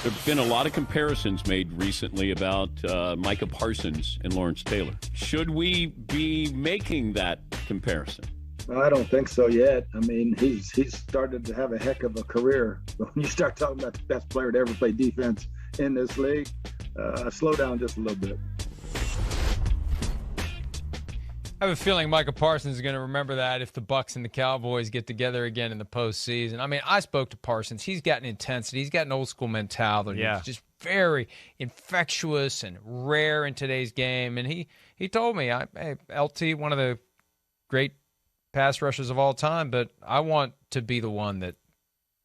There have been a lot of comparisons made recently about Micah Parsons and Lawrence Taylor. Should we be making that comparison? I don't think so yet. I mean, he's started to have a heck of a career. But when you start talking about the best player to ever play defense in this league, slow down just a little bit. I have a feeling Micah Parsons is going to remember that if the Bucs and the Cowboys get together again in the postseason. I mean, I spoke to Parsons. He's got an intensity. He's got an old school mentality. Yeah. He's just very infectious and rare in today's game. And he told me, hey, LT, one of the great pass rushers of all time, but I want to be the one that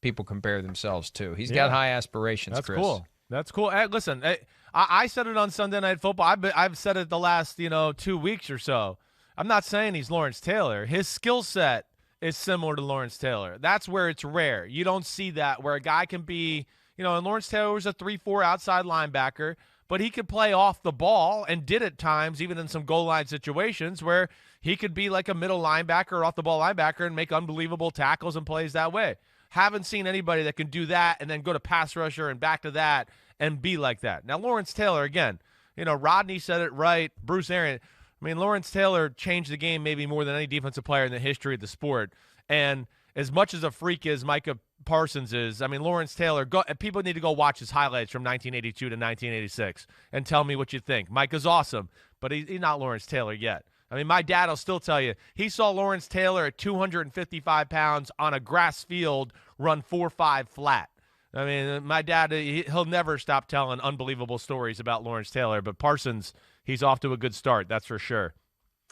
people compare themselves to. He's got high aspirations, That's Chris. cool. That's cool. Hey, listen, I said it on Sunday Night Football. I've said it the last 2 weeks or so. I'm not saying he's Lawrence Taylor. His skill set is similar to Lawrence Taylor. That's where it's rare. You don't see that where a guy can be, and Lawrence Taylor was a 3-4 outside linebacker, but he could play off the ball and did at times, even in some goal line situations, where he could be like a middle linebacker or off the ball linebacker and make unbelievable tackles and plays that way. Haven't seen anybody that can do that and then go to pass rusher and back to that and be like that. Now, Lawrence Taylor, again, Rodney said it right, Bruce Arians. I mean, Lawrence Taylor changed the game maybe more than any defensive player in the history of the sport. And as much as a freak as Micah Parsons is, I mean, Lawrence Taylor, people need to go watch his highlights from 1982 to 1986 and tell me what you think. Micah's awesome, but he's not Lawrence Taylor yet. I mean, my dad will still tell you, he saw Lawrence Taylor at 255 pounds on a grass field run 4.5 flat. I mean, my dad, he'll never stop telling unbelievable stories about Lawrence Taylor, but Parsons, he's off to a good start, that's for sure.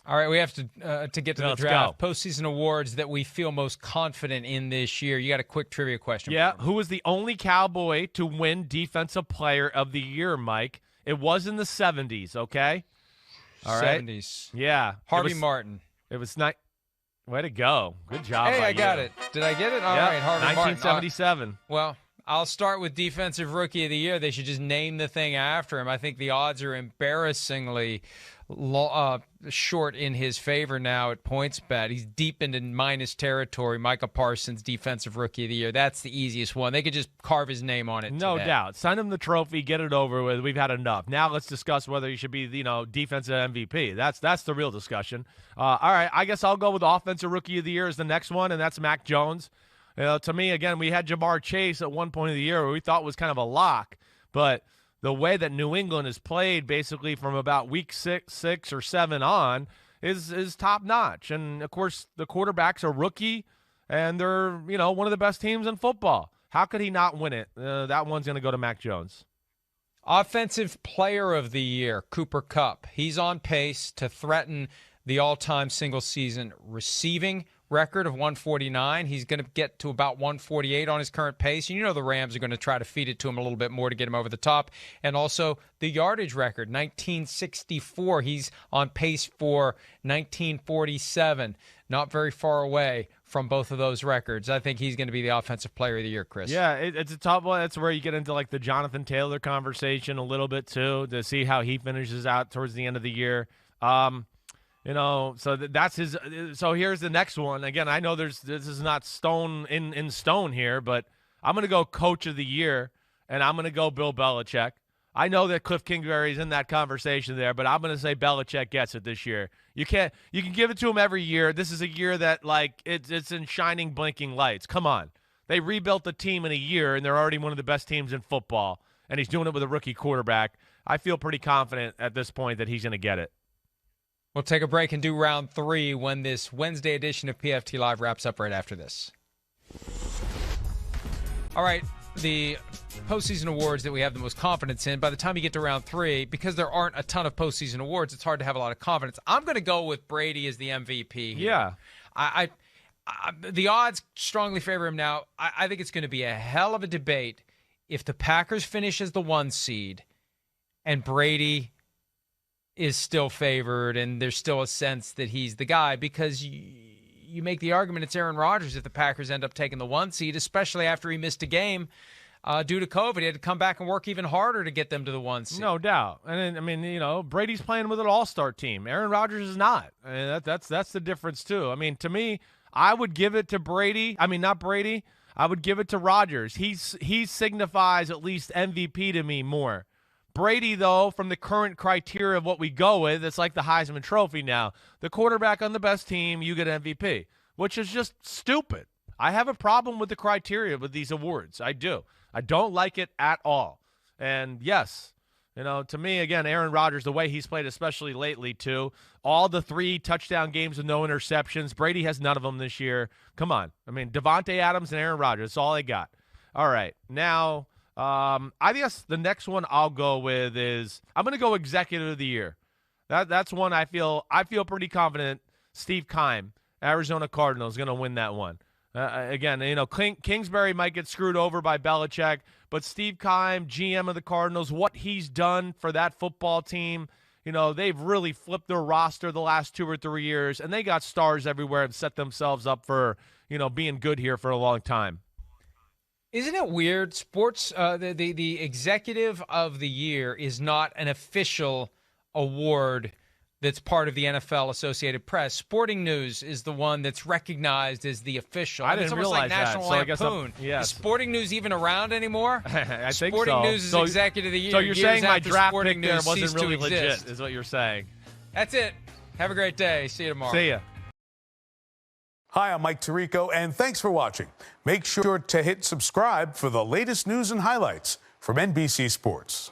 All right, we have to get to the Let's draft. go. Postseason awards that we feel most confident in this year. You got a quick trivia question. Yeah, who was the only Cowboy to win Defensive Player of the Year, Mike? It was in the 70s, okay? All right. 70s. Yeah. Harvey Martin. It was not. Way to go. Good job. Hey, by I got you. it. Did I get it? All Yep, right, Harvey Martin. 1977. Well, I'll start with Defensive Rookie of the Year. They should just name the thing after him. I think the odds are embarrassingly short in his favor now at PointsBet. He's deep into minus territory. Micah Parsons, Defensive Rookie of the Year. That's the easiest one. They could just carve his name on it. No today. doubt. Send him the trophy. Get it over with. We've had enough. Now let's discuss whether he should be, defensive MVP. That's the real discussion. All right. I guess I'll go with Offensive Rookie of the Year as the next one, and that's Mac Jones. To me, again, we had Jamar Chase at one point of the year where we thought was kind of a lock, but the way that New England has played basically from about week 6 or 7 on is top notch. And of course, the quarterback's a rookie, and they're one of the best teams in football. How could he not win it? That one's going to go to Mac Jones. Offensive Player of the Year, Cooper Kupp. He's on pace to threaten the all-time single-season receiving record of 149. He's going to get to about 148 on his current pace. And the Rams are going to try to feed it to him a little bit more to get him over the top. And also the yardage record, 1964. He's on pace for 1947. Not very far away from both of those records. I think he's going to be the Offensive Player of the Year, Chris. Yeah, it's a tough one. That's where you get into like the Jonathan Taylor conversation a little bit too, to see how he finishes out towards the end of the year. So that's his. So here's the next one. Again, I know this is not stone in stone here, but I'm going to go Coach of the Year, and I'm going to go Bill Belichick. I know that Cliff Kingsbury's in that conversation there, but I'm going to say Belichick gets it this year. You can give it to him every year. This is a year that it's in shining, blinking lights. Come on, they rebuilt the team in a year, and they're already one of the best teams in football, and he's doing it with a rookie quarterback. I feel pretty confident at this point that he's going to get it. We'll take a break and do round 3 when this Wednesday edition of PFT Live wraps up right after this. All right, the postseason awards that we have the most confidence in, by the time you get to round 3, because there aren't a ton of postseason awards, it's hard to have a lot of confidence. I'm going to go with Brady as the MVP here. Yeah. The odds strongly favor him now. I think it's going to be a hell of a debate if the Packers finish as the 1 seed and Brady is still favored, and there's still a sense that he's the guy, because you make the argument it's Aaron Rodgers if the Packers end up taking the 1 seed, especially after he missed a game due to COVID. He had to come back and work even harder to get them to the 1 seed. No doubt. And I mean, Brady's playing with an all-star team. Aaron Rodgers is not. I mean, that's the difference too. I mean, to me, I would give it to Brady. I mean, not Brady. I would give it to Rodgers. He signifies at least MVP to me more. Brady, though, from the current criteria of what we go with, it's like the Heisman Trophy now. The quarterback on the best team, you get MVP, which is just stupid. I have a problem with the criteria with these awards. I do. I don't like it at all. And, yes, to me, again, Aaron Rodgers, the way he's played, especially lately, too, all the 3 touchdown games with no interceptions. Brady has none of them this year. Come on. I mean, Devontae Adams and Aaron Rodgers, that's all they got. All right. Now, I guess the next one I'll go with is I'm going to go Executive of the Year. That's one I feel pretty confident Steve Keim, Arizona Cardinals, is going to win that one. Again, Kingsbury might get screwed over by Belichick, but Steve Keim, GM of the Cardinals, what he's done for that football team, they've really flipped their roster the last 2 or 3 years, and they got stars everywhere and set themselves up for, being good here for a long time. Isn't it weird? Sports, the Executive of the Year is not an official award that's part of the NFL Associated Press. Sporting News is the one that's recognized as the official. I didn't realize that. It's almost like National Lampoon. Yes. Is Sporting News even around anymore? I think Sporting so. News is Executive of the Year. So you're saying my draft Sporting pick there News wasn't really to legit, exist. is what you're saying. That's it. Have a great day. See you tomorrow. See ya. Hi, I'm Mike Tirico, and thanks for watching. Make sure to hit subscribe for the latest news and highlights from NBC Sports.